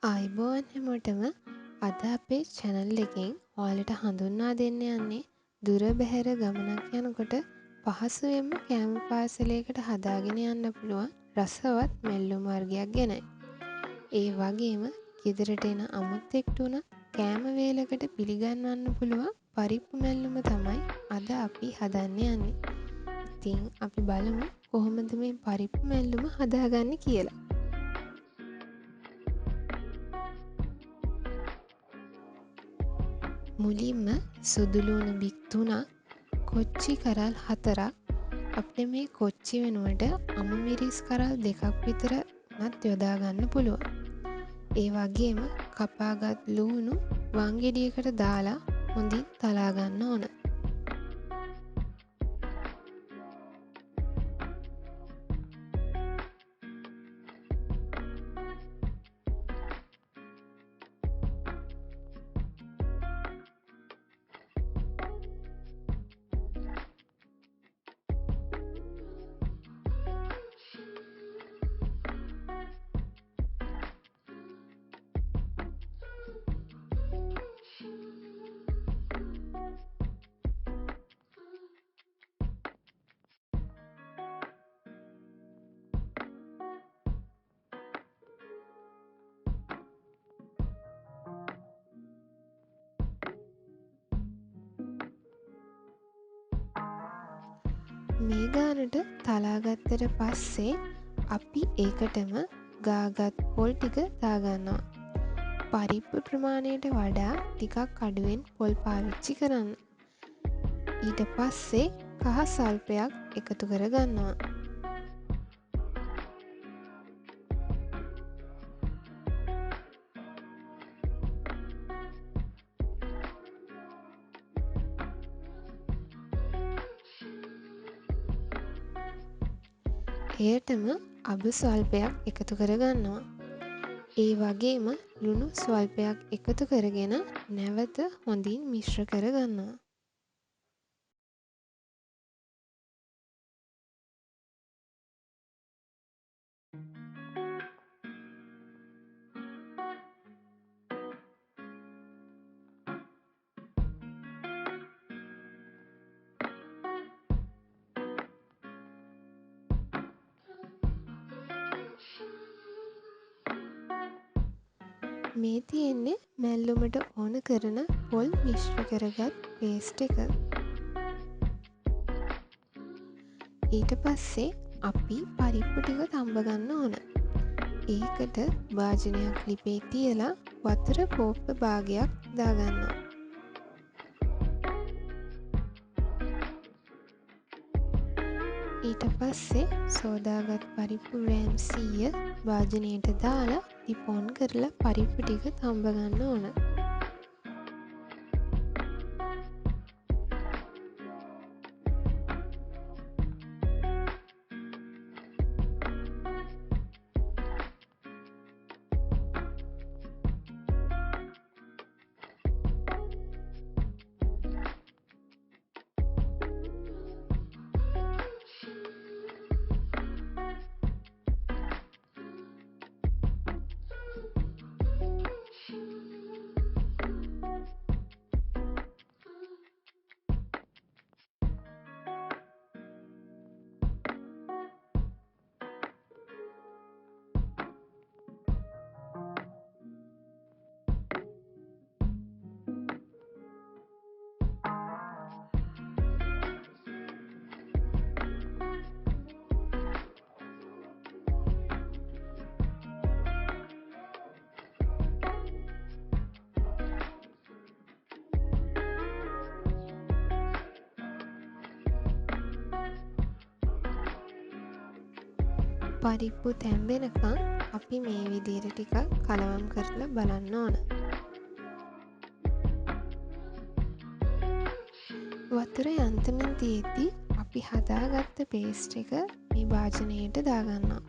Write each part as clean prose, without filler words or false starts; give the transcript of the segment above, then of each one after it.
ආයිබෝවන් හැමෝටම අද අපේ channel එකෙන් ඔයාලට හඳුන්වා දෙන්න යන්නේ දුර බැහැර ගමනක් යනකොට පහසුවෙන්ම කෑම පාසලයකට හදාගෙන යන්න පුළුවන් රසවත් මැල්ලුම් වර්ගයක් ගැනයි. ඒ වගේම ගෙදරට එන අමුත්තෙක්ට උන කෑම වේලකට පිළිගන්වන්න පුළුවන් පරිප්පු මැල්ලුම තමයි අද අපි හදන්න යන්නේ. ඉතින් අපි බලමු කොහොමද මේ පරිප්පු මැල්ලුම හදාගන්නේ කියලා. මුලින්ම සුදුලූණු බික් 3ක් කොච්චි කරල් 4ක් අපිට මේ කොච්චි වෙනුවට අමු මිරිස් කරල් 2ක් විතරවත් යොදා ගන්න පුළුවන්. ඒ වගේම කපාගත් ලූණු වංගෙඩියකට දාලා හොඳින් තලා ගන්න ඕන. මේ ගානට තලාගත්තට පස්සේ අපි ඒකටම ගාගත් පොල් ටික දාගන්නවා. පරිප්පු ප්‍රමාණයට වඩා ටිකක් අඩුවෙන් පොල් පාවිච්චි කරන්න. ඊට පස්සේ කහ සල්පයක් එකතු කරගන්නවා. එයටම අබු ස්වල්පයක් එකතු කරගන්නවා. ඒ වගේම ලුණු ස්වල්පයක් එකතු කරගෙන නැවත හොඳින් මිශ්‍ර කරගන්නවා. මේ තියෙන්නේ මැල්ලුමට ඕන කරන පොල් මිශ්‍ර කරගත් පේස්ට් එක. ඊට පස්සේ අපි පරිප්පු ටික තඹ ගන්න ඕන. ඒකට භාජනයක් ලිපේ තියලා වතුර කෝප්ප භාගයක් දාගන්නවා. ඊට පස්සේ සෝදාගත් පරිප්පු රෑම් 100 භාජනයට දාලා ලිපොන් කරලා පරිප්පු ටික තඹ ගන්න ඕන. පරිප්පු තැම්බෙනකන් අපි මේ විදිහට ටිකක් කලවම් කරලා බලන්න ඕන. වතුර යන්තමින් තියෙද්දි අපි හදාගත්ත පේස්ට් එක මේ භාජනයට දාගන්නවා.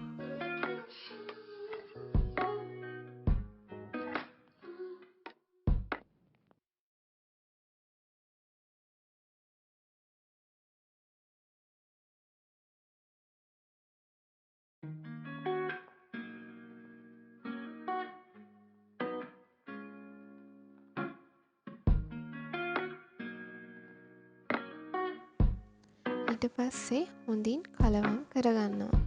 ඊට පස්සේ හොඳින් කලවම් කරගන්නවා.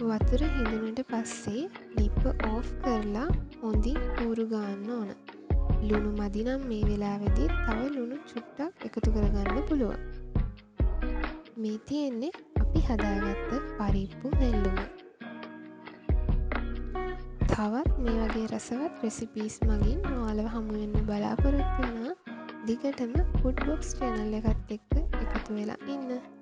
වතුර හිඳුනට පස්සේ ලිප්ප ඕෆ් කරලා හොඳින් කූරු ගන්න ඕන. ලුණු මදි නම් මේ වෙලාවේදී තව ලුණු චුට්ටක් එකතු කරගන්න පුළුවන්. මේ තියෙන්නේ අපි හදාගත්ත පරිප්පු නෙල්ලුම. තවත් මේ වගේ රසවත් රෙසිපීස් මගින් ඔයාලව හමු වෙන්න බලාපොරොත්තු වෙනවා. දිගටම ෆුඩ් බොක්ස් channel එකත් එක්ක එකතු වෙලා ඉන්න.